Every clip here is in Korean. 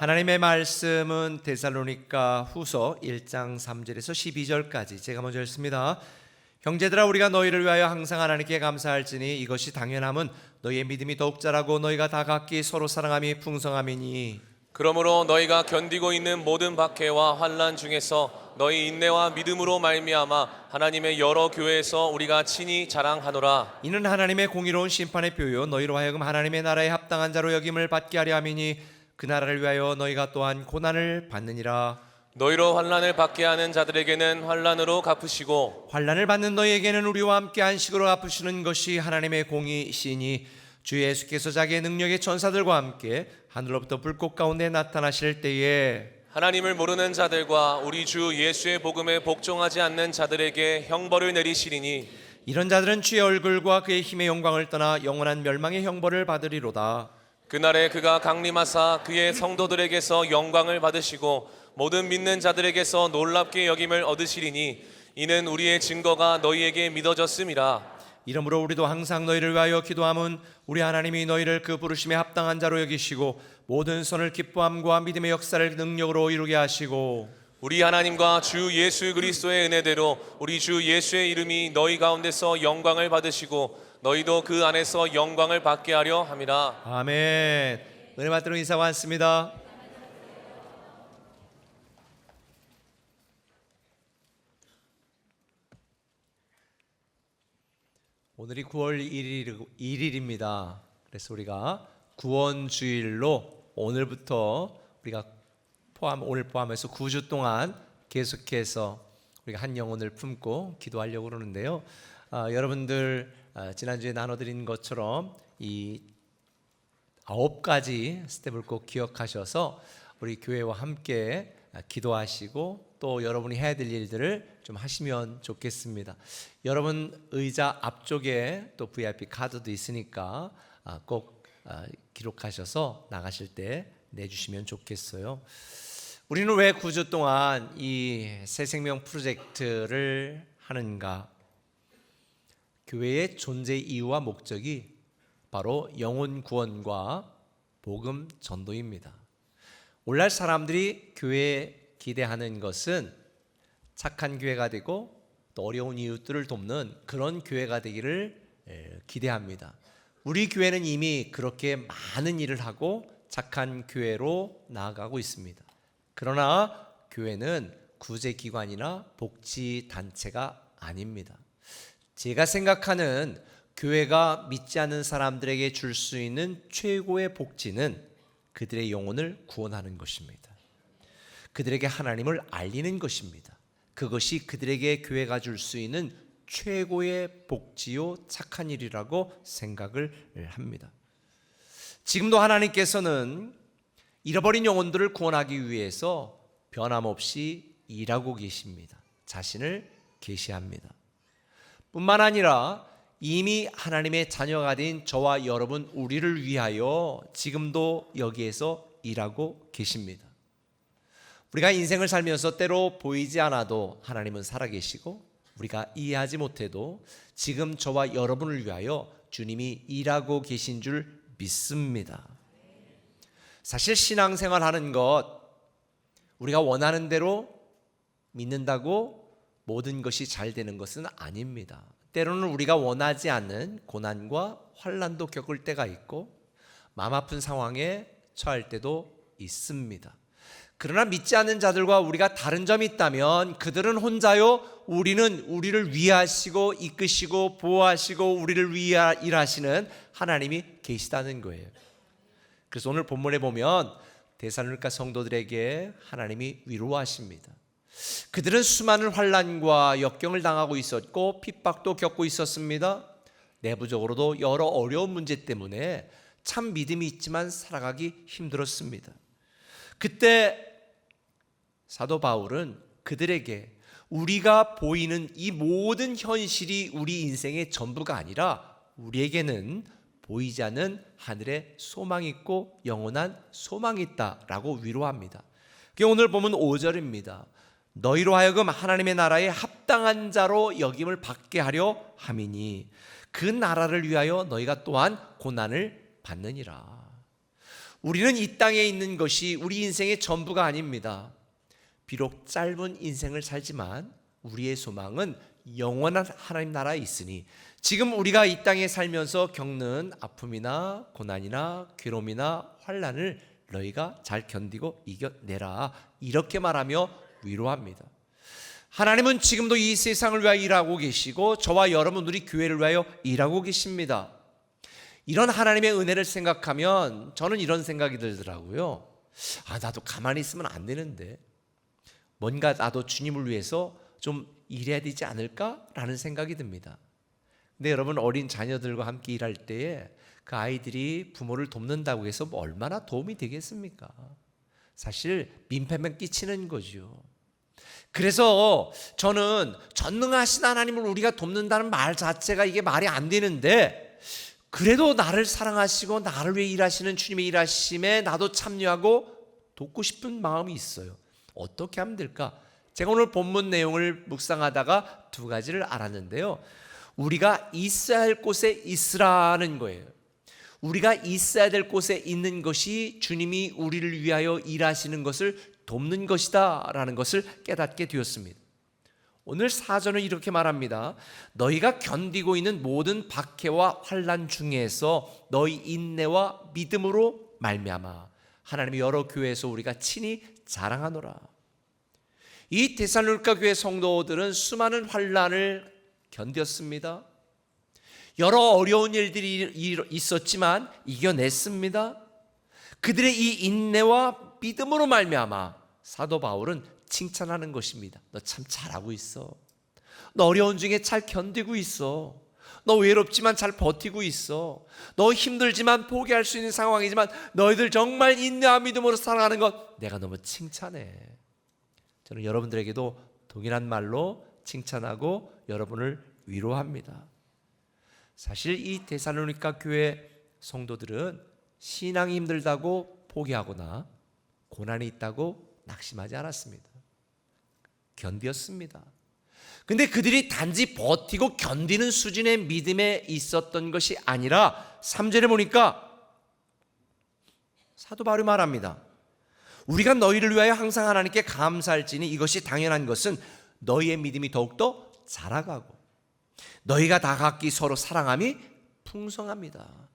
하나님의 말씀은 데살로니가 후서 1장 3절에서 12절까지 제가 먼저 읽습니다. 형제들아, 우리가 너희를 위하여 항상 하나님께 감사할지니 이것이 당연함은 너희의 믿음이 더욱 자라고 너희가 다 각기 서로 사랑함이 풍성함이니. 그러므로 너희가 견디고 있는 모든 박해와 환난 중에서 너희 인내와 믿음으로 말미암아 하나님의 여러 교회에서 우리가 친히 자랑하노라. 이는 하나님의 공의로운 심판의 표요 너희로 하여금 하나님의 나라에 합당한 자로 여김을 받게 하려 함이니 그 나라를 위하여 너희가 또한 고난을 받느니라. 너희로 환난을 받게 하는 자들에게는 환난으로 갚으시고 환난을 받는 너희에게는 우리와 함께 안식으로 갚으시는 것이 하나님의 공의시니 주 예수께서 자기의 능력의 천사들과 함께 하늘로부터 불꽃 가운데 나타나실 때에 하나님을 모르는 자들과 우리 주 예수의 복음에 복종하지 않는 자들에게 형벌을 내리시리니 이런 자들은 주의 얼굴과 그의 힘의 영광을 떠나 영원한 멸망의 형벌을 받으리로다. 그날에 그가 강림하사 그의 성도들에게서 영광을 받으시고 모든 믿는 자들에게서 놀랍게 여김을 얻으시리니 이는 우리의 증거가 너희에게 믿어졌음이라. 이러므로 우리도 항상 너희를 위하여 기도함은 우리 하나님이 너희를 그 부르심에 합당한 자로 여기시고 모든 선을 기뻐함과 믿음의 역사를 능력으로 이루게 하시고 우리 하나님과 주 예수 그리스도의 은혜대로 우리 주 예수의 이름이 너희 가운데서 영광을 받으시고 너희도 그 안에서 영광을 받게 하려 함이라. 아멘. 은혜 받도록 인사하고 앉습니다. 오늘이 9월 1일입니다. 그래서 우리가 구원주일로 오늘부터 우리가 오늘 포함해서 9주 동안 계속해서 우리가 한 영혼을 품고 기도하려고 그러는데요. 여러분들 지난주에 나눠드린 것처럼 이 9가지 스텝을 꼭 기억하셔서 우리 교회와 함께 기도하시고 또 여러분이 해야 될 일들을 좀 하시면 좋겠습니다. 여러분 의자 앞쪽에 또 VIP 카드도 있으니까 꼭 기록하셔서 나가실 때 내주시면 좋겠어요. 우리는 왜 9주 동안 이 새생명 프로젝트를 하는가? 교회의 존재 이유와 목적이 바로 영혼 구원과 복음 전도입니다. 오늘날 사람들이 교회에 기대하는 것은 착한 교회가 되고 또 어려운 이웃들을 돕는 그런 교회가 되기를 기대합니다. 우리 교회는 이미 그렇게 많은 일을 하고 착한 교회로 나아가고 있습니다. 그러나 교회는 구제기관이나 복지단체가 아닙니다. 제가 생각하는 교회가 믿지 않는 사람들에게 줄 수 있는 최고의 복지는 그들의 영혼을 구원하는 것입니다. 그들에게 하나님을 알리는 것입니다. 그것이 그들에게 교회가 줄 수 있는 최고의 복지요 착한 일이라고 생각을 합니다. 지금도 하나님께서는 잃어버린 영혼들을 구원하기 위해서 변함없이 일하고 계십니다. 자신을 계시합니다. 뿐만 아니라 이미 하나님의 자녀가 된 저와 여러분 우리를 위하여 지금도 여기에서 일하고 계십니다. 우리가 인생을 살면서 때로 보이지 않아도 하나님은 살아계시고 우리가 이해하지 못해도 지금 저와 여러분을 위하여 주님이 일하고 계신 줄 믿습니다. 사실 신앙생활 하는 것 우리가 원하는 대로 믿는다고 모든 것이 잘 되는 것은 아닙니다. 때로는 우리가 원하지 않는 고난과 환난도 겪을 때가 있고 마음 아픈 상황에 처할 때도 있습니다. 그러나 믿지 않는 자들과 우리가 다른 점이 있다면 그들은 혼자요, 우리는 우리를 위하시고 이끄시고 보호하시고 우리를 위하 일하시는 하나님이 계시다는 거예요. 그래서 오늘 본문에 보면 데살로니가 성도들에게 하나님이 위로하십니다. 그들은 수많은 환난과 역경을 당하고 있었고 핍박도 겪고 있었습니다. 내부적으로도 여러 어려운 문제 때문에 참 믿음이 있지만 살아가기 힘들었습니다. 그때 사도 바울은 그들에게 우리가 보이는 이 모든 현실이 우리 인생의 전부가 아니라 우리에게는 보이지 않는 하늘에 소망이 있고 영원한 소망이 있다라고 위로합니다. 오늘 보면 5절입니다. 너희로 하여금 하나님의 나라에 합당한 자로 여김을 받게 하려 함이니 그 나라를 위하여 너희가 또한 고난을 받느니라. 우리는 이 땅에 있는 것이 우리 인생의 전부가 아닙니다. 비록 짧은 인생을 살지만 우리의 소망은 영원한 하나님 나라에 있으니 지금 우리가 이 땅에 살면서 겪는 아픔이나 고난이나 괴로움이나 환난을 너희가 잘 견디고 이겨내라, 이렇게 말하며 위로합니다. 하나님은 지금도 이 세상을 위하여 일하고 계시고 저와 여러분 우리 교회를 위하여 일하고 계십니다. 이런 하나님의 은혜를 생각하면 저는 이런 생각이 들더라고요. 나도 가만히 있으면 안 되는데 뭔가 나도 주님을 위해서 좀 일해야 되지 않을까라는 생각이 듭니다. 근데 여러분, 어린 자녀들과 함께 일할 때에 그 아이들이 부모를 돕는다고 해서 뭐 얼마나 도움이 되겠습니까? 사실 민폐만 끼치는 거죠. 그래서 저는 전능하신 하나님을 우리가 돕는다는 말 자체가 이게 말이 안 되는데, 그래도 나를 사랑하시고 나를 위해 일하시는 주님의 일하심에 나도 참여하고 돕고 싶은 마음이 있어요. 어떻게 하면 될까? 제가 오늘 본문 내용을 묵상하다가 두 가지를 알았는데요. 우리가 있어야 할 곳에 있으라는 거예요. 우리가 있어야 될 곳에 있는 것이 주님이 우리를 위하여 일하시는 것을 돕는 것이다 라는 것을 깨닫게 되었습니다. 오늘 사전은 이렇게 말합니다. 너희가 견디고 있는 모든 박해와 환난 중에서 너희 인내와 믿음으로 말미암아 하나님의 여러 교회에서 우리가 친히 자랑하노라. 이 데살로니가 교회 성도들은 수많은 환난을 견뎠습니다. 여러 어려운 일들이 있었지만 이겨냈습니다. 그들의 이 인내와 믿음으로 말미암아 사도 바울은 칭찬하는 것입니다. 너 참 잘하고 있어. 너 어려운 중에 잘 견디고 있어. 너 외롭지만 잘 버티고 있어. 너 힘들지만 포기할 수 있는 상황이지만 너희들 정말 인내와 믿음으로 살아가는 것 내가 너무 칭찬해. 저는 여러분들에게도 동일한 말로 칭찬하고 여러분을 위로합니다. 사실 이 데살로니가 교회 성도들은 신앙이 힘들다고 포기하거나 고난이 있다고 낙심하지 않았습니다. 견디었습니다. 근데 그들이 단지 버티고 견디는 수준의 믿음에 있었던 것이 아니라 3절에 보니까 사도 바울이 말합니다. 우리가 너희를 위하여 항상 하나님께 감사할지니 이것이 당연한 것은 너희의 믿음이 더욱더 자라가고 너희가 다 각기 서로 사랑함이 풍성합니다.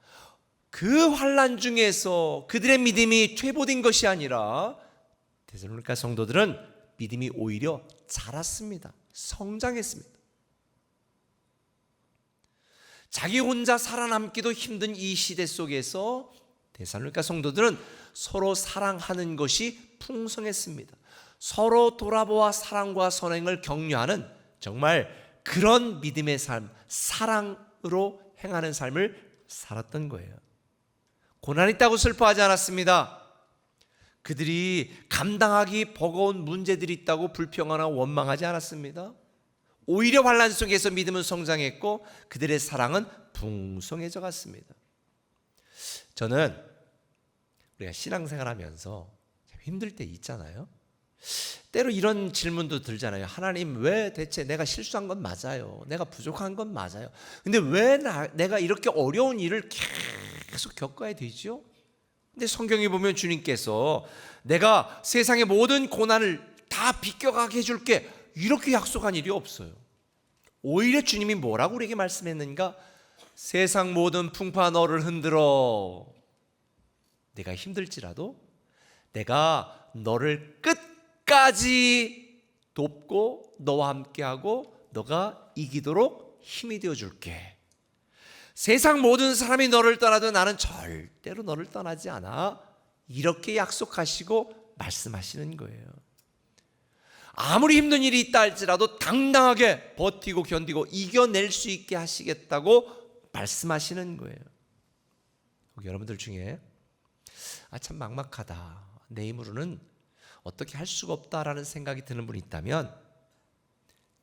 그 환난 중에서 그들의 믿음이 퇴보된 것이 아니라 데살로니가 성도들은 믿음이 오히려 자랐습니다. 성장했습니다. 자기 혼자 살아남기도 힘든 이 시대 속에서 데살로니가 성도들은 서로 사랑하는 것이 풍성했습니다. 서로 돌아보아 사랑과 선행을 격려하는 정말 그런 믿음의 삶, 사랑으로 행하는 삶을 살았던 거예요. 고난 있다고 슬퍼하지 않았습니다. 그들이 감당하기 버거운 문제들이 있다고 불평하거나 원망하지 않았습니다. 오히려 환난 속에서 믿음은 성장했고 그들의 사랑은 풍성해져 갔습니다. 저는 우리가 신앙생활하면서 힘들 때 있잖아요. 때로 이런 질문도 들잖아요. 하나님, 왜 대체 내가 실수한 건 맞아요. 내가 부족한 건 맞아요. 근데 왜 내가 이렇게 어려운 일을 계속 겪어야 되죠? 근데 성경에 보면 주님께서 내가 세상의 모든 고난을 다 비껴가게 해줄게 이렇게 약속한 일이 없어요. 오히려 주님이 뭐라고 우리에게 말씀했는가? 세상 모든 풍파 너를 흔들어. 내가 힘들지라도 내가 너를 끝까지 돕고 너와 함께하고 너가 이기도록 힘이 되어줄게. 세상 모든 사람이 너를 떠나도 나는 절대로 너를 떠나지 않아. 이렇게 약속하시고 말씀하시는 거예요. 아무리 힘든 일이 있다 할지라도 당당하게 버티고 견디고 이겨낼 수 있게 하시겠다고 말씀하시는 거예요. 여러분들 중에 참 막막하다, 내 힘으로는 어떻게 할 수가 없다라는 생각이 드는 분이 있다면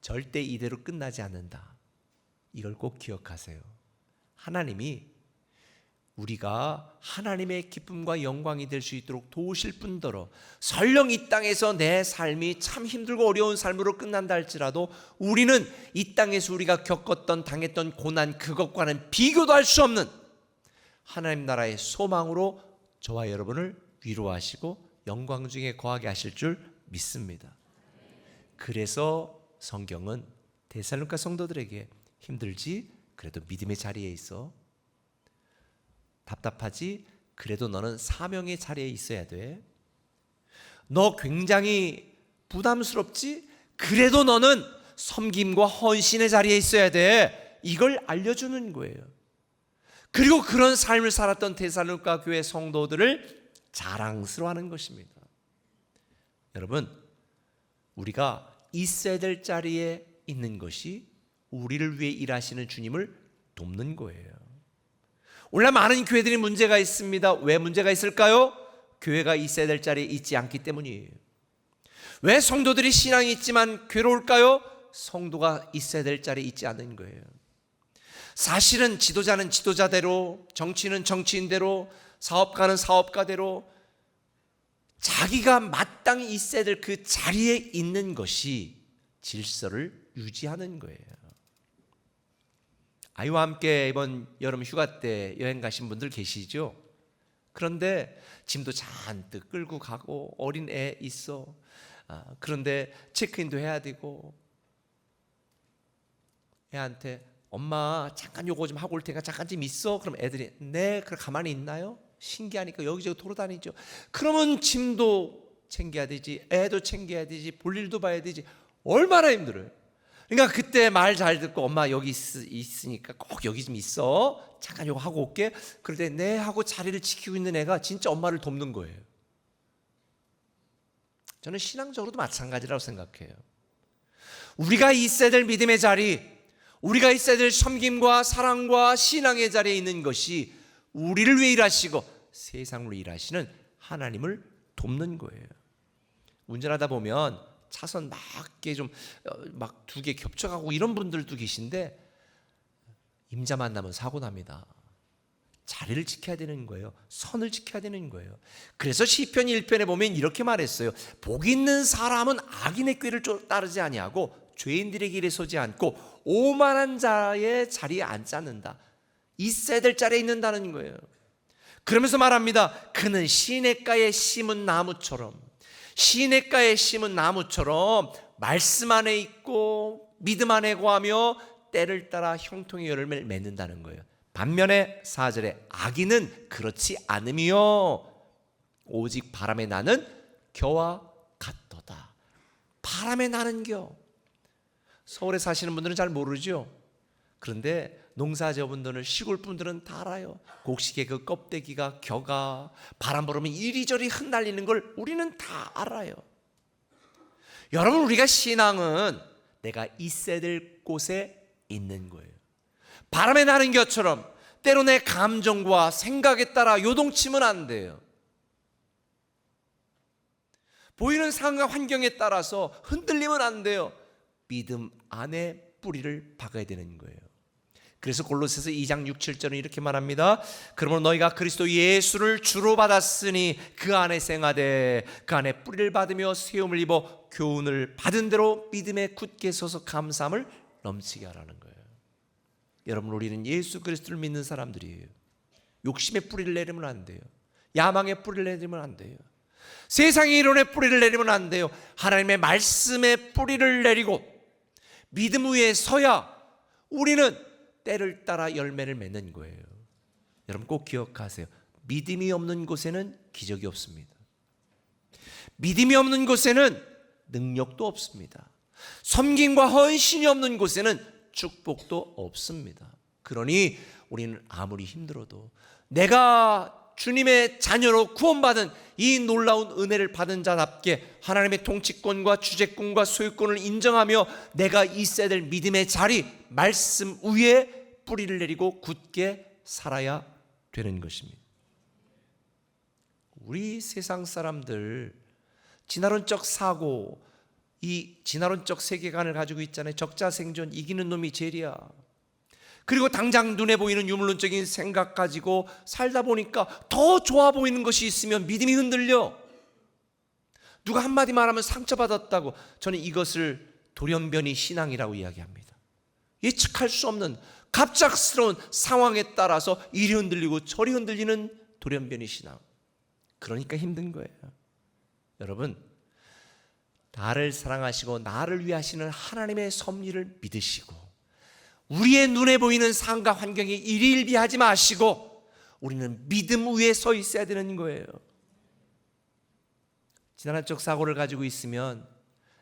절대 이대로 끝나지 않는다. 이걸 꼭 기억하세요. 하나님이 우리가 하나님의 기쁨과 영광이 될 수 있도록 도우실 뿐더러 설령 이 땅에서 내 삶이 참 힘들고 어려운 삶으로 끝난다 할지라도 우리는 이 땅에서 우리가 겪었던 당했던 고난 그것과는 비교도 할 수 없는 하나님 나라의 소망으로 저와 여러분을 위로하시고 영광 중에 거하게 하실 줄 믿습니다. 그래서 성경은 데살로니가 성도들에게 힘들지? 그래도 믿음의 자리에 있어. 답답하지? 그래도 너는 사명의 자리에 있어야 돼. 너 굉장히 부담스럽지? 그래도 너는 섬김과 헌신의 자리에 있어야 돼. 이걸 알려주는 거예요. 그리고 그런 삶을 살았던 데살로니가 교회 성도들을 자랑스러워하는 것입니다. 여러분, 우리가 있어야 될 자리에 있는 것이 우리를 위해 일하시는 주님을 돕는 거예요. 오늘날 많은 교회들이 문제가 있습니다. 왜 문제가 있을까요? 교회가 있어야 될 자리에 있지 않기 때문이에요. 왜 성도들이 신앙이 있지만 괴로울까요? 성도가 있어야 될 자리에 있지 않은 거예요. 사실은 지도자는 지도자대로, 정치인은 정치인대로, 사업가는 사업가대로 자기가 마땅히 있어야 될 그 자리에 있는 것이 질서를 유지하는 거예요. 아이와 함께 이번 여름 휴가 때 여행 가신 분들 계시죠? 그런데 짐도 잔뜩 끌고 가고 어린 애 있어. 그런데 체크인도 해야 되고 애한테 엄마 잠깐 요거 좀 하고 올 테니까 잠깐 좀 있어. 그럼 애들이 네, 그럼 가만히 있나요? 신기하니까 여기저기 돌아다니죠. 그러면 짐도 챙겨야 되지, 애도 챙겨야 되지, 볼 일도 봐야 되지. 얼마나 힘들어요. 그러니까 그때 말 잘 듣고 엄마 여기 있으니까 꼭 여기 좀 있어. 잠깐 요거 하고 올게. 그럴 때 네 하고 자리를 지키고 있는 애가 진짜 엄마를 돕는 거예요. 저는 신앙적으로도 마찬가지라고 생각해요. 우리가 있어야 될 믿음의 자리, 우리가 있어야 될 섬김과 사랑과 신앙의 자리에 있는 것이 우리를 위해 일하시고 세상으로 일하시는 하나님을 돕는 거예요. 운전하다 보면 차선 막게 좀 막 두 개 겹쳐가고 이런 분들도 계신데 임자 만나면 사고 납니다. 자리를 지켜야 되는 거예요. 선을 지켜야 되는 거예요. 그래서 시편 1편에 보면 이렇게 말했어요. 복 있는 사람은 악인의 꾀를 따르지 아니하고 죄인들의 길에 서지 않고 오만한 자의 자리에 앉지 않는다. 있어야 될 자리에 있는다는 거예요. 그러면서 말합니다. 그는 시냇가에 심은 나무처럼, 시냇가에 심은 나무처럼 말씀 안에 있고 믿음 안에 거하며 때를 따라 형통의 열매를 맺는다는 거예요. 반면에 4절에 악인은 그렇지 않으며 오직 바람에 나는 겨와 같도다. 바람에 나는 겨. 서울에 사시는 분들은 잘 모르죠. 그런데 농사지어분들은, 시골 분들은 다 알아요. 곡식의 그 껍데기가 겨가 바람 불으면 이리저리 흩날리는 걸 우리는 다 알아요. 여러분, 우리가 신앙은 내가 있어야 될 곳에 있는 거예요. 바람에 나는 것처럼 때로 내 감정과 생각에 따라 요동치면 안 돼요. 보이는 상황과 환경에 따라서 흔들리면 안 돼요. 믿음 안에 뿌리를 박아야 되는 거예요. 그래서 골로새서 2장 6, 7절은 이렇게 말합니다. 그러므로 너희가 그리스도 예수를 주로 받았으니 그 안에 생하되 그 안에 뿌리를 받으며 세움을 입어 교훈을 받은 대로 믿음에 굳게 서서 감사함을 넘치게 하라는 거예요. 여러분, 우리는 예수 그리스도를 믿는 사람들이에요. 욕심의 뿌리를 내리면 안 돼요. 야망의 뿌리를 내리면 안 돼요. 세상의 이론의 뿌리를 내리면 안 돼요. 하나님의 말씀의 뿌리를 내리고 믿음 위에 서야 우리는 때를 따라 열매를 맺는 거예요. 여러분, 꼭 기억하세요. 믿음이 없는 곳에는 기적이 없습니다. 믿음이 없는 곳에는 능력도 없습니다. 섬김과 헌신이 없는 곳에는 축복도 없습니다. 그러니 우리는 아무리 힘들어도 내가 주님의 자녀로 구원받은 이 놀라운 은혜를 받은 자답게 하나님의 통치권과 주재권과 소유권을 인정하며 내가 있어야 될 믿음의 자리, 말씀 위에 뿌리를 내리고 굳게 살아야 되는 것입니다. 우리 세상 사람들 진화론적 사고, 이 진화론적 세계관을 가지고 있잖아요. 적자생존, 이기는 놈이 제일이야. 그리고 당장 눈에 보이는 유물론적인 생각 가지고 살다 보니까 더 좋아 보이는 것이 있으면 믿음이 흔들려. 누가 한마디 말하면 상처받았다고. 저는 이것을 돌연변이 신앙이라고 이야기합니다. 예측할 수 없는 갑작스러운 상황에 따라서 이리 흔들리고 저리 흔들리는 돌연변이 신앙. 그러니까 힘든 거예요. 여러분, 나를 사랑하시고 나를 위하시는 하나님의 섭리를 믿으시고 우리의 눈에 보이는 상황과 환경에 일일비하지 마시고 우리는 믿음 위에 서 있어야 되는 거예요. 지나간적 사고를 가지고 있으면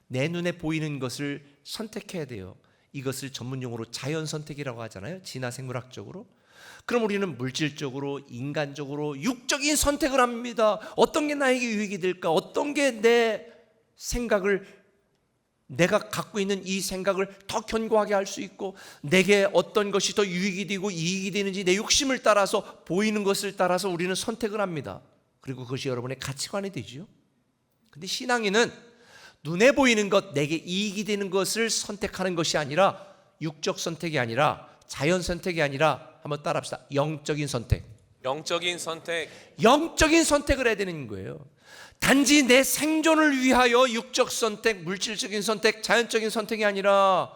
내 눈에 보이는 것을 선택해야 돼요. 이것을 전문용어로 자연선택이라고 하잖아요. 진화생물학적으로. 그럼 우리는 물질적으로, 인간적으로, 육적인 선택을 합니다. 어떤 게 나에게 유익이 될까? 어떤 게 내 생각을, 내가 갖고 있는 이 생각을 더 견고하게 할 수 있고, 내게 어떤 것이 더 유익이 되고 이익이 되는지 내 욕심을 따라서, 보이는 것을 따라서 우리는 선택을 합니다. 그리고 그것이 여러분의 가치관이 되죠. 근데 신앙인은 눈에 보이는 것, 내게 이익이 되는 것을 선택하는 것이 아니라, 육적 선택이 아니라, 자연 선택이 아니라, 한번 따라합시다. 영적인 선택. 영적인 선택. 영적인 선택을 해야 되는 거예요. 단지 내 생존을 위하여 육적 선택, 물질적인 선택, 자연적인 선택이 아니라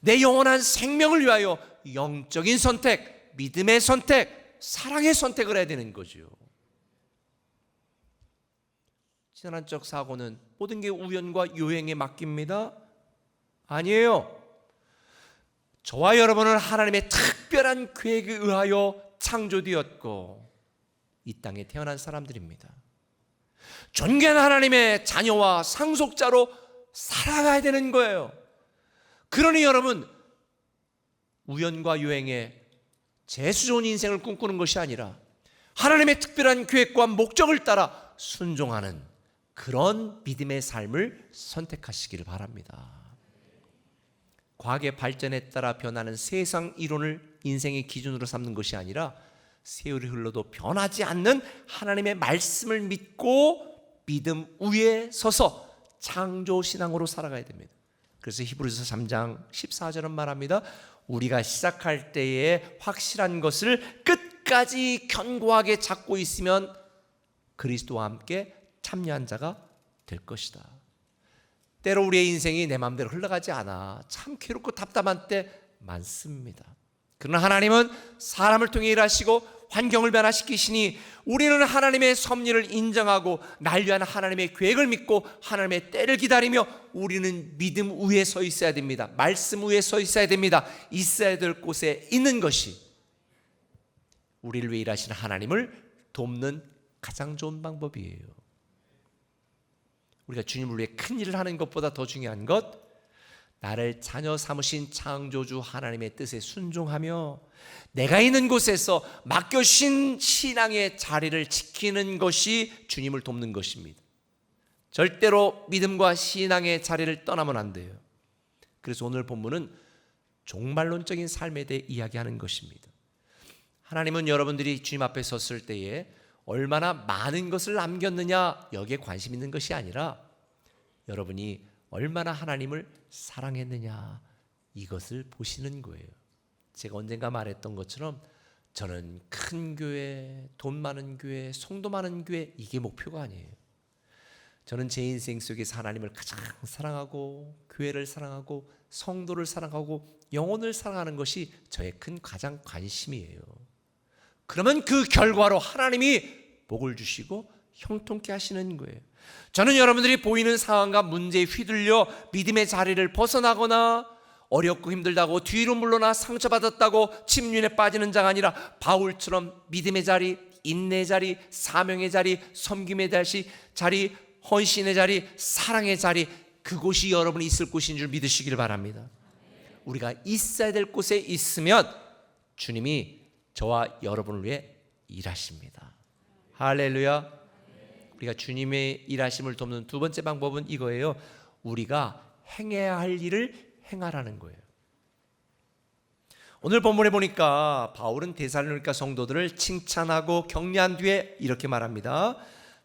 내 영원한 생명을 위하여 영적인 선택, 믿음의 선택, 사랑의 선택을 해야 되는 거죠. 지나간적 사고는 모든 게 우연과 요행에 맡깁니다? 아니에요. 저와 여러분은 하나님의 특별한 계획에 의하여 창조되었고 이 땅에 태어난 사람들입니다. 존귀한 하나님의 자녀와 상속자로 살아가야 되는 거예요. 그러니 여러분, 우연과 요행에 재수 좋은 인생을 꿈꾸는 것이 아니라 하나님의 특별한 계획과 목적을 따라 순종하는 그런 믿음의 삶을 선택하시기를 바랍니다. 과학의 발전에 따라 변하는 세상 이론을 인생의 기준으로 삼는 것이 아니라 세월이 흘러도 변하지 않는 하나님의 말씀을 믿고 믿음 위에 서서 창조신앙으로 살아가야 됩니다. 그래서 히브리서 3장 14절은 말합니다. 우리가 시작할 때에 확실한 것을 끝까지 견고하게 잡고 있으면 그리스도와 함께 참여한 자가 될 것이다. 때로 우리의 인생이 내 마음대로 흘러가지 않아 참 괴롭고 답답한 때 많습니다. 그러나 하나님은 사람을 통해 일하시고 환경을 변화시키시니 우리는 하나님의 섭리를 인정하고 날 위한 하나님의 계획을 믿고 하나님의 때를 기다리며 우리는 믿음 위에 서 있어야 됩니다. 말씀 위에 서 있어야 됩니다. 있어야 될 곳에 있는 것이 우리를 위해 일하시는 하나님을 돕는 가장 좋은 방법이에요. 우리가 주님을 위해 큰 일을 하는 것보다 더 중요한 것, 나를 자녀 삼으신 창조주 하나님의 뜻에 순종하며 내가 있는 곳에서 맡겨주신 신앙의 자리를 지키는 것이 주님을 돕는 것입니다. 절대로 믿음과 신앙의 자리를 떠나면 안 돼요. 그래서 오늘 본문은 종말론적인 삶에 대해 이야기하는 것입니다. 하나님은 여러분들이 주님 앞에 섰을 때에 얼마나 많은 것을 남겼느냐 여기에 관심 있는 것이 아니라 여러분이 얼마나 하나님을 사랑했느냐 이것을 보시는 거예요. 제가 언젠가 말했던 것처럼 저는 큰 교회, 돈 많은 교회, 성도 많은 교회 이게 목표가 아니에요. 저는 제 인생 속에서 하나님을 가장 사랑하고 교회를 사랑하고 성도를 사랑하고 영혼을 사랑하는 것이 저의 큰 가장 관심이에요. 그러면 그 결과로 하나님이 복을 주시고 형통케 하시는 거예요. 저는 여러분들이 보이는 상황과 문제에 휘둘려 믿음의 자리를 벗어나거나 어렵고 힘들다고 뒤로 물러나 상처받았다고 침륜에 빠지는 자가 아니라 바울처럼 믿음의 자리, 인내의 자리, 사명의 자리, 섬김의 자리, 헌신의 자리, 사랑의 자리, 그곳이 여러분이 있을 곳인 줄 믿으시기를 바랍니다. 우리가 있어야 될 곳에 있으면 주님이 저와 여러분을 위해 일하십니다. 할렐루야. 우리가 주님의 일하심을 돕는 두 번째 방법은 이거예요. 우리가 행해야 할 일을 행하라는 거예요. 오늘 본문에 보니까 바울은 데살로니가 성도들을 칭찬하고 격려한 뒤에 이렇게 말합니다.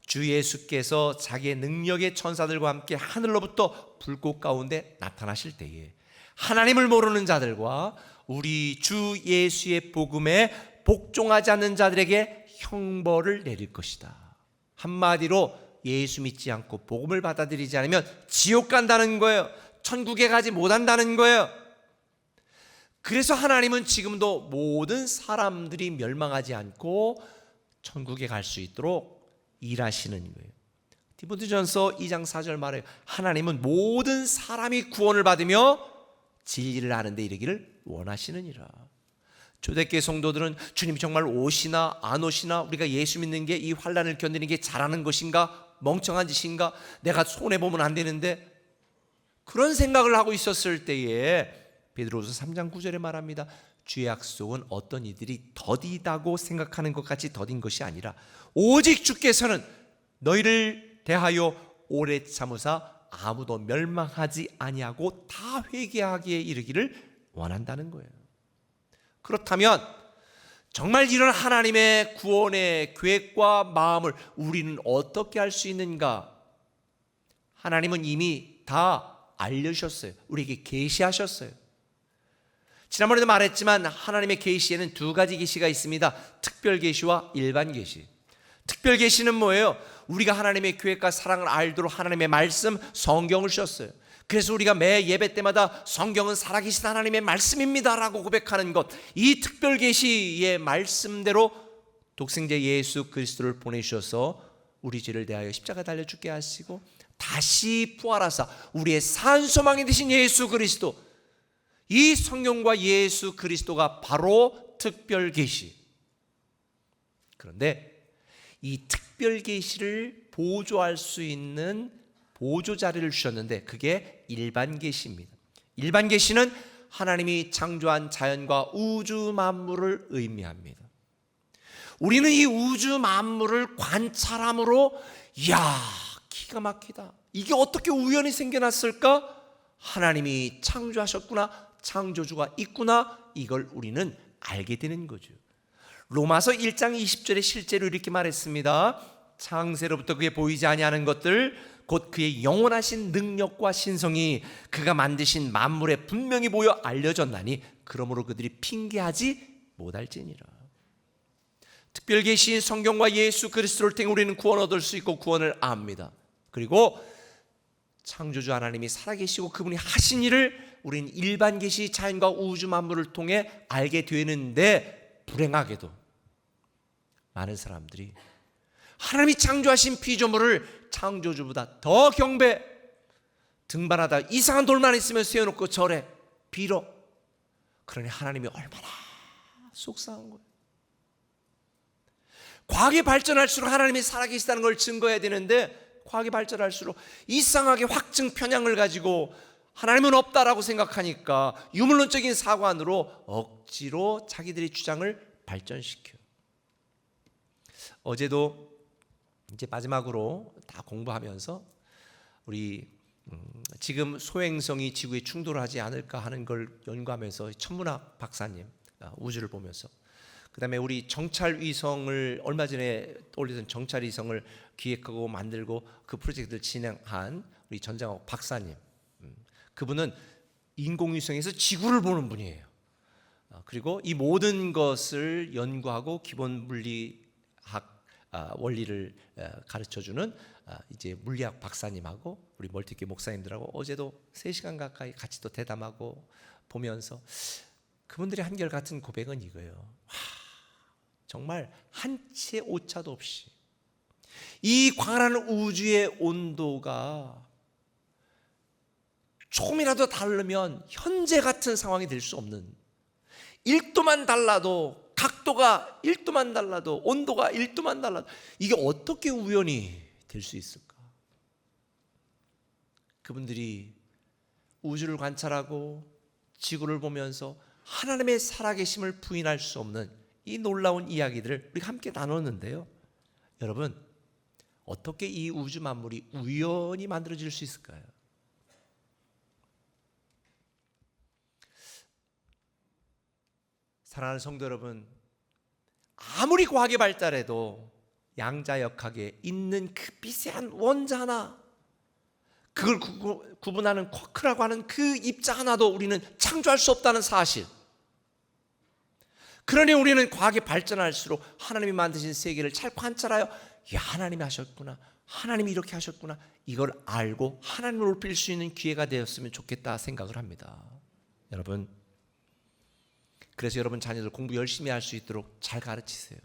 주 예수께서 자기의 능력의 천사들과 함께 하늘로부터 불꽃 가운데 나타나실 때에 하나님을 모르는 자들과 우리 주 예수의 복음에 복종하지 않는 자들에게 형벌을 내릴 것이다. 한마디로 예수 믿지 않고 복음을 받아들이지 않으면 지옥 간다는 거예요. 천국에 가지 못한다는 거예요. 그래서 하나님은 지금도 모든 사람들이 멸망하지 않고 천국에 갈 수 있도록 일하시는 거예요. 디모데전서 2장 4절 말해요. 하나님은 모든 사람이 구원을 받으며 진리를 아는데 이르기를 원하시느니라. 초대교회 성도들은 주님이 정말 오시나 안 오시나, 우리가 예수 믿는 게 이 환난을 견디는 게 잘하는 것인가, 멍청한 짓인가, 내가 손해보면 안 되는데, 그런 생각을 하고 있었을 때에 베드로후서 3장 9절에 말합니다. 주의 약속은 어떤 이들이 더디다고 생각하는 것 같이 더딘 것이 아니라 오직 주께서는 너희를 대하여 오래 참으사 아무도 멸망하지 아니하고 다 회개하기에 이르기를 원한다는 거예요. 그렇다면 정말 이런 하나님의 구원의 계획과 마음을 우리는 어떻게 할 수 있는가? 하나님은 이미 다 알려주셨어요. 우리에게 계시하셨어요. 지난번에도 말했지만 하나님의 계시에는 두 가지 계시가 있습니다. 특별 계시와 일반 계시. 특별 계시는 뭐예요? 우리가 하나님의 계획과 사랑을 알도록 하나님의 말씀, 성경을 주셨어요. 그래서 우리가 매 예배 때마다 성경은 살아계신 하나님의 말씀입니다라고 고백하는 것, 이 특별 계시의 말씀대로 독생자 예수 그리스도를 보내주셔서 우리 죄를 대하여 십자가 달려 죽게 하시고 다시 부활하사 우리의 산 소망이 되신 예수 그리스도, 이 성령과 예수 그리스도가 바로 특별 계시. 그런데 이 특별 계시를 보조할 수 있는 보조 자리를 주셨는데 그게 일반 계시입니다. 일반 계시는 하나님이 창조한 자연과 우주 만물을 의미합니다. 우리는 이 우주 만물을 관찰함으로 이야, 기가 막히다, 이게 어떻게 우연히 생겨났을까? 하나님이 창조하셨구나, 창조주가 있구나, 이걸 우리는 알게 되는 거죠. 로마서 1장 20절에 실제로 이렇게 말했습니다. 창세로부터 그게 보이지 아니하는 것들 곧 그의 영원하신 능력과 신성이 그가 만드신 만물에 분명히 보여 알려졌나니 그러므로 그들이 핑계하지 못할지니라. 특별 계시인 성경과 예수 그리스도를 통해 우리는 구원 얻을 수 있고 구원을 압니다. 그리고 창조주 하나님이 살아계시고 그분이 하신 일을 우리는 일반 계시 자연과 우주 만물을 통해 알게 되는데, 불행하게도 많은 사람들이 하나님이 창조하신 피조물을 창조주보다 더 경배, 등반하다 이상한 돌만 있으면 세워놓고 절해, 빌어. 그러니 하나님이 얼마나 속상한 거예요. 과학이 발전할수록 하나님이 살아계시다는 걸 증거해야 되는데, 과학이 발전할수록 이상하게 확증 편향을 가지고 하나님은 없다라고 생각하니까 유물론적인 사관으로 억지로 자기들의 주장을 발전시켜요. 어제도 이제 마지막으로 다 공부하면서 우리 지금 소행성이 지구에 충돌하지 않을까 하는 걸 연구하면서 천문학 박사님, 우주를 보면서, 그 다음에 우리 정찰위성을 얼마 전에 올리던 정찰위성을 기획하고 만들고 그 프로젝트를 진행한 우리 전장욱 박사님, 그분은 인공위성에서 지구를 보는 분이에요. 그리고 이 모든 것을 연구하고 기본 물리학 원리를 가르쳐주는 이제 물리학 박사님하고 우리 멀티교회 목사님들하고 어제도 3시간 가까이 같이 또 대담하고 보면서 그분들이 한결같은 고백은 이거예요. 정말 한 채 오차도 없이 이 광활한 우주의 온도가 조금이라도 다르면 현재 같은 상황이 될 수 없는, 1도만 달라도, 각도가 1도만 달라도, 온도가 1도만 달라도 이게 어떻게 우연히 될 수 있을까? 그분들이 우주를 관찰하고 지구를 보면서 하나님의 살아계심을 부인할 수 없는 이 놀라운 이야기들을 우리가 함께 나눴는데요. 여러분, 어떻게 이 우주 만물이 우연히 만들어질 수 있을까요? 사랑하는 성도 여러분, 아무리 과학이 발달해도 양자역학에 있는 그 미세한 원자 하나, 그걸 구분하는 쿼크라고 하는 그 입자 하나도 우리는 창조할 수 없다는 사실. 그러니 우리는 과학이 발전할수록 하나님이 만드신 세계를 잘 관찰하여, 야, 하나님이 하셨구나, 하나님이 이렇게 하셨구나, 이걸 알고 하나님을 높일 수 있는 기회가 되었으면 좋겠다 생각을 합니다. 여러분, 그래서 여러분 자녀들 공부 열심히 할 수 있도록 잘 가르치세요.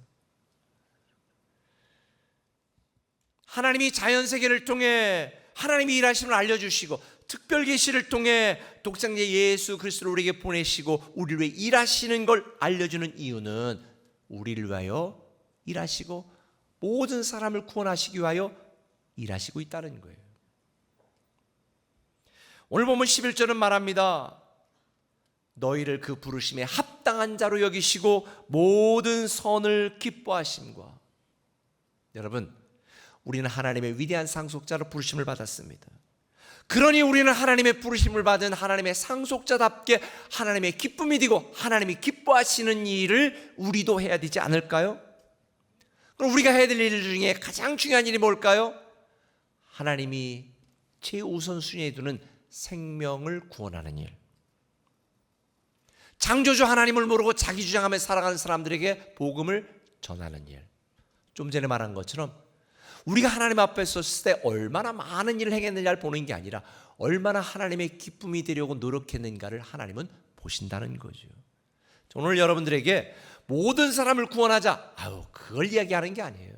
하나님이 자연세계를 통해 하나님이 일하심을 알려주시고 특별 계시를 통해 독생자 예수 그리스도를 우리에게 보내시고 우리를 위해 일하시는 걸 알려주는 이유는 우리를 위하여 일하시고 모든 사람을 구원하시기 위하여 일하시고 있다는 거예요. 오늘 보면 11절은 말합니다. 너희를 그 부르심에 합당한 자로 여기시고 모든 선을 기뻐하심과. 여러분, 우리는 하나님의 위대한 상속자로 부르심을 받았습니다. 그러니 우리는 하나님의 부르심을 받은 하나님의 상속자답게 하나님의 기쁨이 되고 하나님이 기뻐하시는 일을 우리도 해야 되지 않을까요? 그럼 우리가 해야 될 일 중에 가장 중요한 일이 뭘까요? 하나님이 최우선순위에 두는 생명을 구원하는 일. 창조주 하나님을 모르고 자기 주장하며 살아가는 사람들에게 복음을 전하는 일. 좀 전에 말한 것처럼 우리가 하나님 앞에 섰을 때 얼마나 많은 일을 행했느냐를 보는 게 아니라 얼마나 하나님의 기쁨이 되려고 노력했는가를 하나님은 보신다는 거죠. 오늘 여러분들에게 모든 사람을 구원하자, 그걸 이야기하는 게 아니에요.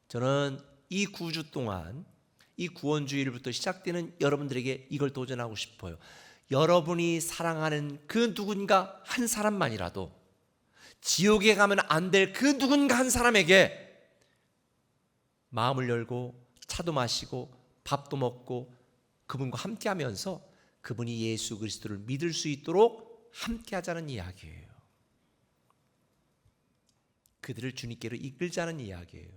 저는 이 9주 동안 이 구원주일부터 시작되는 여러분들에게 이걸 도전하고 싶어요. 여러분이 사랑하는 그 누군가 한 사람만이라도 지옥에 가면 안 될 그 누군가 한 사람에게 마음을 열고 차도 마시고 밥도 먹고 그분과 함께 하면서 그분이 예수 그리스도를 믿을 수 있도록 함께 하자는 이야기예요. 그들을 주님께로 이끌자는 이야기예요.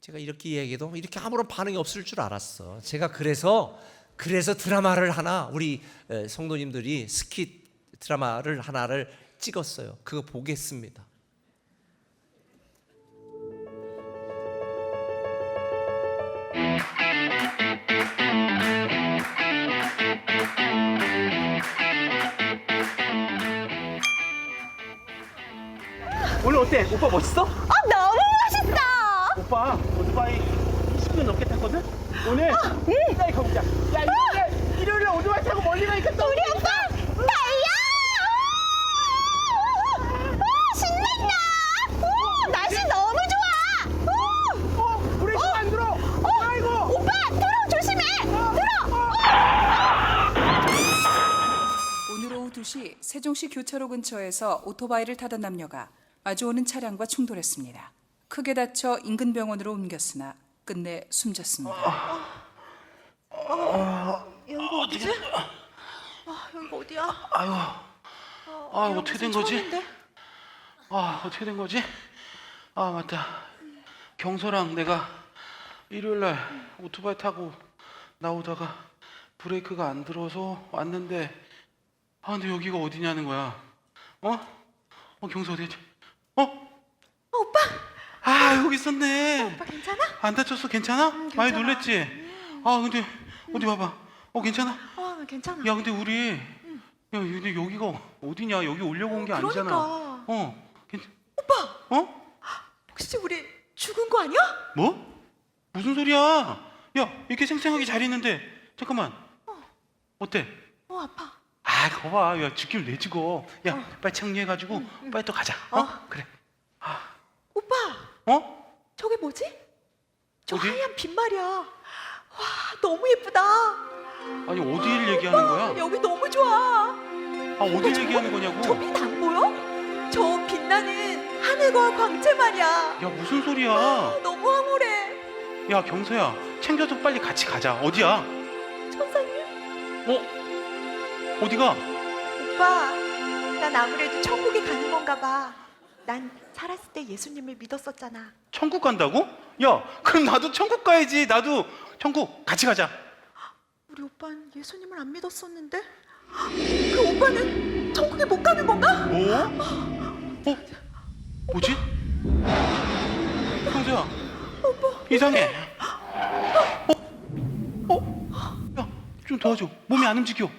제가 이렇게 이야기해도 이렇게 아무런 반응이 없을 줄 알았어. 제가 그래서 드라마를 하나, 우리 성도님들이 스킷 드라마를 하나를 찍었어요. 그거 보겠습니다. 오늘 어때? 오빠 멋있어? 너무 멋있어! 오빠 오토바이 20분 넘게 탔거든? 오늘 일자리 가보자. 야, 일요일에 오토바이 타고 멀리 가니까 또 우리 오빠 달려! 신난다! 날씨 너무 좋아! 브레이크 안 들어. 아이고. 오빠 들어 조심해! 오늘 오후 2시 세종시 교차로 근처에서 오토바이를 타던 남녀가 마주오는 차량과 충돌했습니다. 크게 다쳐 인근 병원으로 옮겼으나 끝내 숨졌습니다. 여기가 어디지? 여기가 어디야? 어떻게 된 거지? 처음인데? 어떻게 된 거지? 맞다. 경서랑 내가 일요일날 오토바이 타고 나오다가 브레이크가 안 들어서 왔는데 근데 여기가 어디냐는 거야. 경서 어디지? 오빠! 여기 있었네. 오빠 괜찮아? 안 다쳤어? 괜찮아? 많이 놀랬지? 근데 어디 봐봐. 괜찮아? 괜찮아. 야, 근데 우리 근데 여기가 어디냐? 여기 오려고 온 게 아니잖아. 그러니까. 괜찮? 오빠! 혹시 우리 죽은 거 아니야? 뭐? 무슨 소리야? 야, 이렇게 생생하게 잘 있는데 잠깐만. 어때? 아파. 그거 봐. 야, 죽기를 내 죽어. 야, 빨리 정리해가지고 빨리 또 가자. 그래. 오빠! 저게 뭐지? 저 어디? 하얀 빛말이야. 와, 너무 예쁘다. 아니, 어디를 얘기하는 거야? 여기 너무 좋아. 어디를 얘기하는 거냐고? 저 빛 안 보여? 저 빛나는 하늘과 광채 말이야. 야, 무슨 소리야? 너무 황홀해. 야, 경서야, 챙겨서 빨리 같이 가자. 어디야? 천사님? 어디가? 오빠, 난 아무래도 천국에 가는 건가 봐. 난 살았을 때 예수님을 믿었었잖아. 천국 간다고? 야, 그럼 나도 천국 가야지. 나도 천국 같이 가자. 우리 오빠는 예수님을 안 믿었었는데? 그 오빠는 천국에 못 가는 건가? 뭐? 뭐지? 경서야, 이상해. 야, 좀 도와줘. 몸이 안 움직여.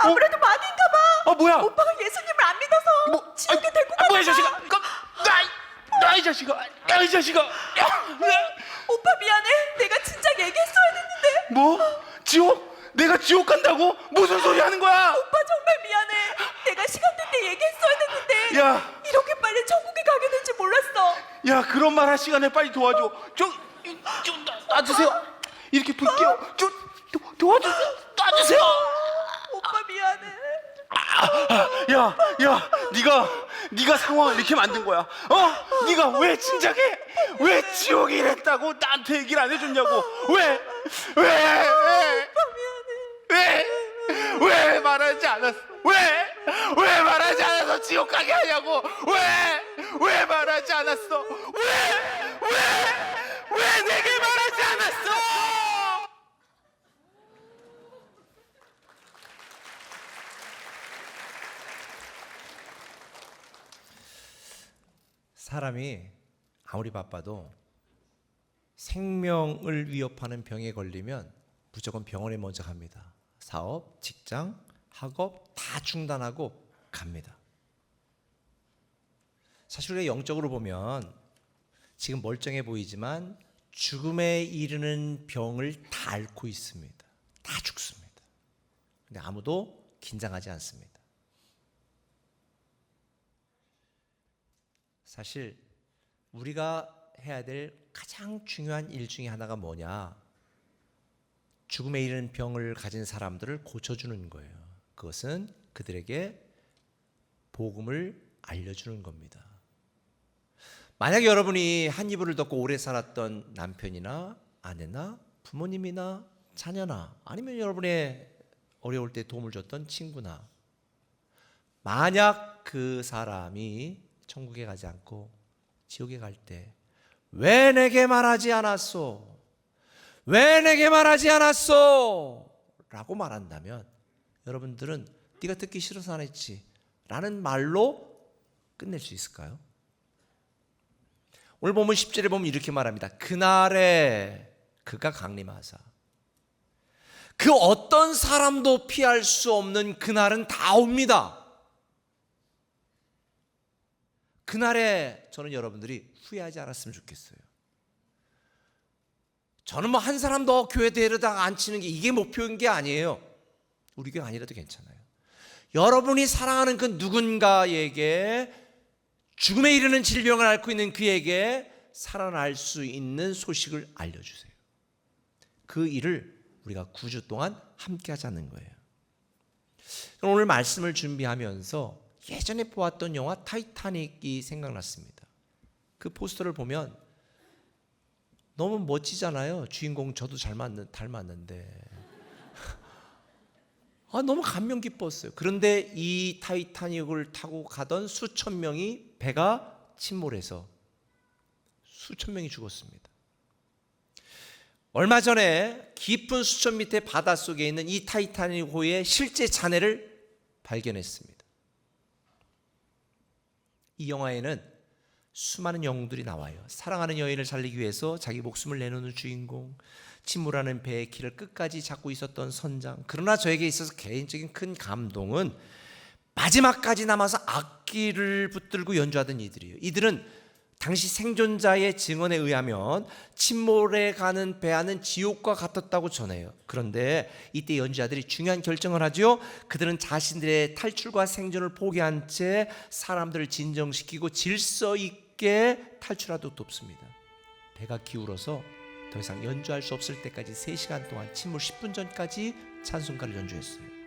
아무래도 마귀인가 봐. 뭐야? 오빠가 예수님을 안 믿어서 지옥에 데리고 가는 뭐야, 이 자식아? 이 자식아! 이 자식아! 오빠 미안해. 내가 진작 얘기했어야 됐는데. 뭐? 지옥? 내가 지옥 간다고? 무슨 소리 하는 거야? 오빠 정말 미안해. 내가 시간 될 때 얘기했어야 됐는데. 야, 이렇게 빨리 천국에 가게 될 줄 몰랐어. 야, 그런 말 할 시간에 빨리 도와줘. 좀 놔주세요. 이렇게 불게요. 좀 도와주세요. 놔주세요. 오빠 미안해. 야, 네가 상황을 이렇게 만든 거야. 네가 왜 진작에 왜 지옥이 이랬다고 나한테 얘기를 안 해줬냐고. 왜 말하지 않았어? 왜 말하지 않아서 지옥 가게 하냐고. 왜 말하지 않았어? 왜 내게 말하지 않았어? 사람이 아무리 바빠도 생명을 위협하는 병에 걸리면 무조건 병원에 먼저 갑니다. 사업, 직장, 학업 다 중단하고 갑니다. 사실 우리가 영적으로 보면 지금 멀쩡해 보이지만 죽음에 이르는 병을 다 앓고 있습니다. 다 죽습니다. 근데 아무도 긴장하지 않습니다. 사실 우리가 해야 될 가장 중요한 일 중에 하나가 뭐냐? 죽음에 이르는 병을 가진 사람들을 고쳐주는 거예요. 그것은 그들에게 복음을 알려주는 겁니다. 만약 여러분이 한 이불을 덮고 오래 살았던 남편이나 아내나 부모님이나 자녀나 아니면 여러분의 어려울 때 도움을 줬던 친구나 만약 그 사람이 천국에 가지 않고 지옥에 갈 때 왜 내게 말하지 않았소? 왜 내게 말하지 않았소? 라고 말한다면 여러분들은 네가 듣기 싫어서 안 했지 라는 말로 끝낼 수 있을까요? 오늘 보면 10절에 보면 이렇게 말합니다. 그날에 그가 강림하사 그 어떤 사람도 피할 수 없는 그날은 다 옵니다. 그날에 저는 여러분들이 후회하지 않았으면 좋겠어요. 저는 뭐 한 사람 더 교회 데려다가 앉히는 게 이게 목표인 게 아니에요. 우리 교회 아니라도 괜찮아요. 여러분이 사랑하는 그 누군가에게 죽음에 이르는 질병을 앓고 있는 그에게 살아날 수 있는 소식을 알려주세요. 그 일을 우리가 9주 동안 함께 하자는 거예요. 오늘 말씀을 준비하면서 예전에 보았던 영화 타이타닉이 생각났습니다. 그 포스터를 보면 너무 멋지잖아요. 주인공 저도 닮았는데 너무 감명 깊었어요. 그런데 이 타이타닉을 타고 가던 수천 명이 배가 침몰해서 수천 명이 죽었습니다. 얼마 전에 깊은 수천 미터 바닷속에 있는 이 타이타닉호의 실제 잔해를 발견했습니다. 이 영화에는 수많은 영웅들이 나와요. 사랑하는 여인을 살리기 위해서 자기 목숨을 내놓는 주인공, 침몰하는 배의 길을 끝까지 잡고 있었던 선장. 그러나 저에게 있어서 개인적인 큰 감동은 마지막까지 남아서 악기를 붙들고 연주하던 이들이에요. 이들은 당시 생존자의 증언에 의하면 침몰해 가는 배 안은 지옥과 같았다고 전해요. 그런데 이때 연주자들이 중요한 결정을 하죠. 그들은 자신들의 탈출과 생존을 포기한 채 사람들을 진정시키고 질서 있게 탈출하도록 돕습니다. 배가 기울어서 더 이상 연주할 수 없을 때까지 3시간 동안 침몰 10분 전까지 찬송가를 연주했어요.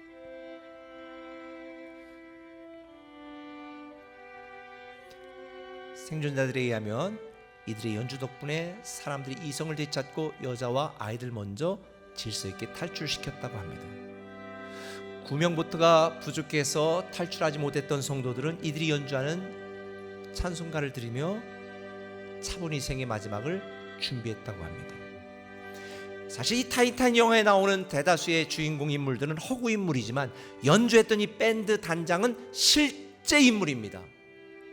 생존자들에 의하면 이들의 연주 덕분에 사람들이 이성을 되찾고 여자와 아이들 먼저 질서 있게 탈출시켰다고 합니다. 구명보트가 부족해서 탈출하지 못했던 성도들은 이들이 연주하는 찬송가를 들으며 차분히 생의 마지막을 준비했다고 합니다. 사실 이 타이탄 영화에 나오는 대다수의 주인공 인물들은 허구 인물이지만 연주했던 이 밴드 단장은 실제 인물입니다.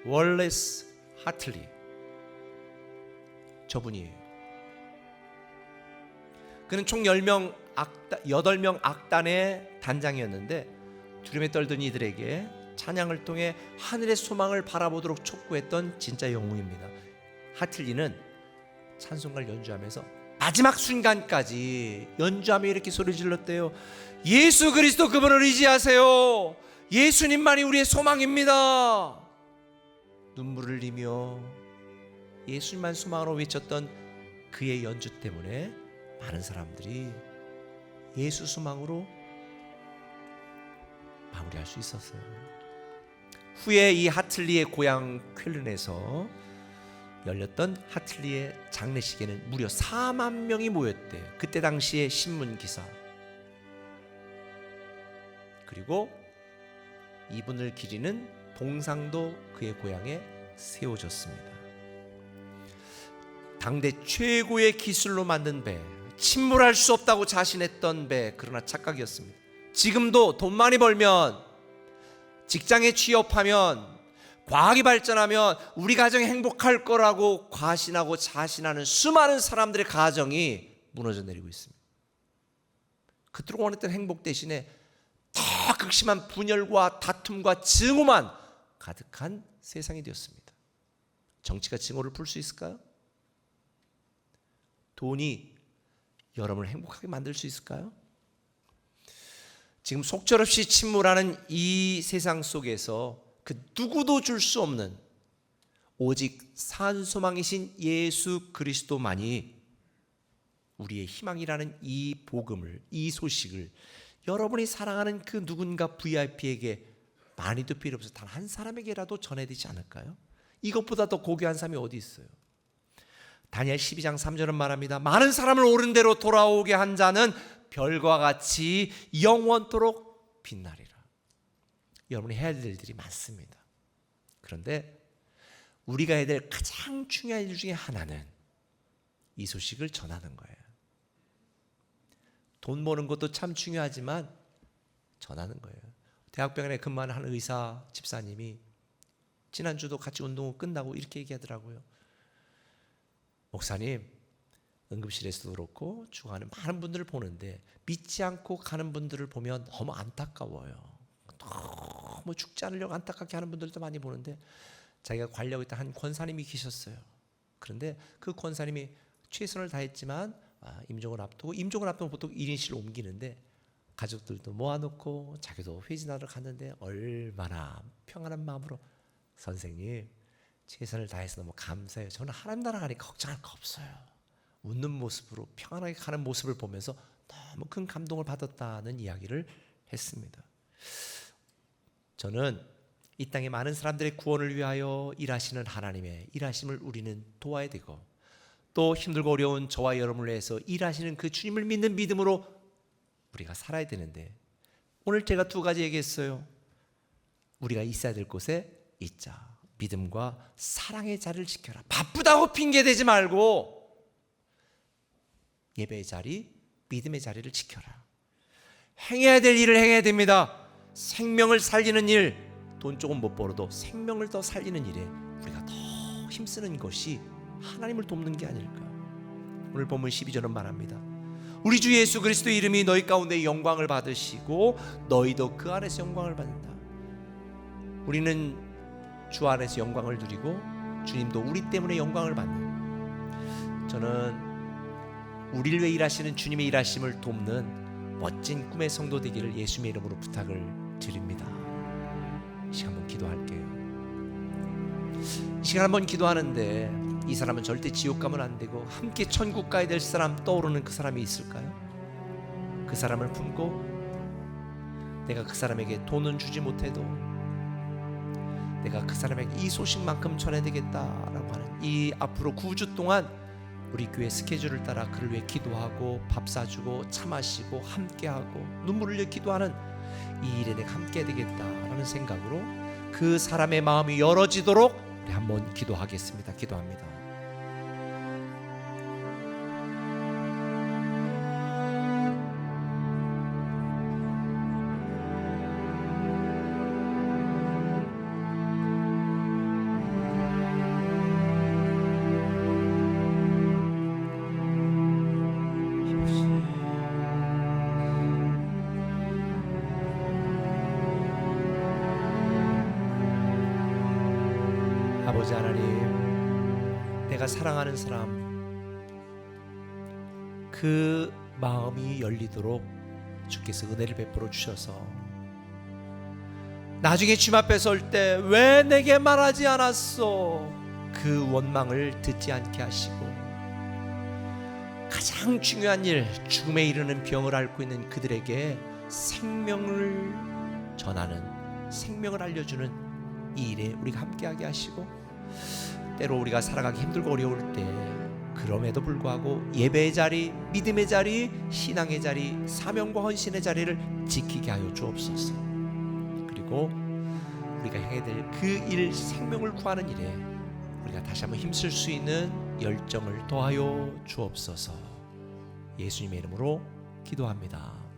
월레스 하틀리, 저분이에요. 그는 총 8명 악단의 단장이었는데 두려움에 떨던 이들에게 찬양을 통해 하늘의 소망을 바라보도록 촉구했던 진짜 영웅입니다. 하틀리는 찬송가를 연주하면서 마지막 순간까지 연주하며 이렇게 소리 질렀대요. 예수 그리스도 그분을 의지하세요. 예수님만이 우리의 소망입니다. 눈물을 흘리며 예수님만 소망으로 외쳤던 그의 연주 때문에 많은 사람들이 예수 소망으로 마무리할 수 있었어요. 후에 이 하틀리의 고향 쾰른에서 열렸던 하틀리의 장례식에는 무려 4만 명이 모였대요. 그때 당시의 신문 기사. 그리고 이분을 기리는 봉상도 그의 고향에 세워졌습니다. 당대 최고의 기술로 만든 배, 침몰할 수 없다고 자신했던 배, 그러나 착각이었습니다. 지금도 돈 많이 벌면, 직장에 취업하면, 과학이 발전하면 우리 가정이 행복할 거라고 과신하고 자신하는 수많은 사람들의 가정이 무너져 내리고 있습니다. 그토록 원했던 행복 대신에 더 극심한 분열과 다툼과 증오만 가득한 세상이 되었습니다. 정치가 증오를 풀 수 있을까요? 돈이 여러분을 행복하게 만들 수 있을까요? 지금 속절없이 침몰하는 이 세상 속에서 그 누구도 줄 수 없는 오직 산소망이신 예수 그리스도만이 우리의 희망이라는 이 복음을, 이 소식을 여러분이 사랑하는 그 누군가 VIP에게 많이도 필요 없어서 단 한 사람에게라도 전해야 되지 않을까요? 이것보다 더 고귀한 삶이 어디 있어요? 다니엘 12장 3절은 말합니다. 많은 사람을 옳은 대로 돌아오게 한 자는 별과 같이 영원토록 빛나리라. 여러분이 해야 될 일들이 많습니다. 그런데 우리가 해야 될 가장 중요한 일 중에 하나는 이 소식을 전하는 거예요. 돈 버는 것도 참 중요하지만 전하는 거예요. 대학병원에 근무하는 한 의사 집사님이 지난주도 같이 운동 끝나고 이렇게 얘기하더라고요. 목사님, 응급실에서도 그렇고 죽어가는 많은 분들을 보는데 믿지 않고 가는 분들을 보면 너무 안타까워요. 너무 죽지 않으려고 안타깝게 하는 분들도 많이 보는데 자기가 관리하고 있던 한 권사님이 계셨어요. 그런데 그 권사님이 최선을 다했지만 임종을 앞두고 보통 1인실로 옮기는데 가족들도 모아놓고 자기도 회진하러 갔는데 얼마나 평안한 마음으로 선생님 최선을 다해서 너무 감사해요. 저는 하나님 나라 가니까 걱정할 거 없어요. 웃는 모습으로 평안하게 가는 모습을 보면서 너무 큰 감동을 받았다는 이야기를 했습니다. 저는 이 땅에 많은 사람들의 구원을 위하여 일하시는 하나님의 일하심을 우리는 도와야 되고 또 힘들고 어려운 저와 여러분을 위해서 일하시는 그 주님을 믿는 믿음으로 우리가 살아야 되는데 오늘 제가 두 가지 얘기했어요. 우리가 있어야 될 곳에 있자. 믿음과 사랑의 자리를 지켜라. 바쁘다고 핑계대지 말고 예배의 자리, 믿음의 자리를 지켜라. 행해야 될 일을 행해야 됩니다. 생명을 살리는 일, 돈 조금 못 벌어도 생명을 더 살리는 일에 우리가 더 힘쓰는 것이 하나님을 돕는 게 아닐까. 오늘 본문 12절은 말합니다. 우리 주 예수 그리스도의 이름이 너희 가운데 영광을 받으시고 너희도 그 안에서 영광을 받는다. 우리는 주 안에서 영광을 누리고 주님도 우리 때문에 영광을 받는, 저는 우리를 위해 일하시는 주님의 일하심을 돕는 멋진 꿈의 성도 되기를 예수님의 이름으로 부탁을 드립니다. 이 시간 한번 기도할게요. 이 시간 한번 기도하는데 이 사람은 절대 지옥 가면 안 되고 함께 천국 가야 될 사람 떠오르는 그 사람이 있을까요? 그 사람을 품고 내가 그 사람에게 돈은 주지 못해도 내가 그 사람에게 이 소식만큼 전해야 되겠다라고 하는 이 앞으로 9주 동안 우리 교회 스케줄을 따라 그를 위해 기도하고 밥 사주고 차 마시고 함께하고 눈물을 흘려 기도하는 이 일에 내가 함께 해야 되겠다라는 생각으로 그 사람의 마음이 열어지도록 우리 한번 기도하겠습니다. 기도합니다. 아버지 하나님, 내가 사랑하는 사람 그 마음이 열리도록 주께서 은혜를 베풀어 주셔서 나중에 주님 앞에 설 때 왜 내게 말하지 않았어? 그 원망을 듣지 않게 하시고 가장 중요한 일, 죽음에 이르는 병을 앓고 있는 그들에게 생명을 전하는, 생명을 알려주는 이 일에 우리가 함께하게 하시고, 때로 우리가 살아가기 힘들고 어려울 때 그럼에도 불구하고 예배의 자리, 믿음의 자리, 신앙의 자리, 사명과 헌신의 자리를 지키게 하여 주옵소서. 그리고 우리가 해야 될 그 일, 생명을 구하는 일에 우리가 다시 한번 힘쓸 수 있는 열정을 더하여 주옵소서. 예수님의 이름으로 기도합니다.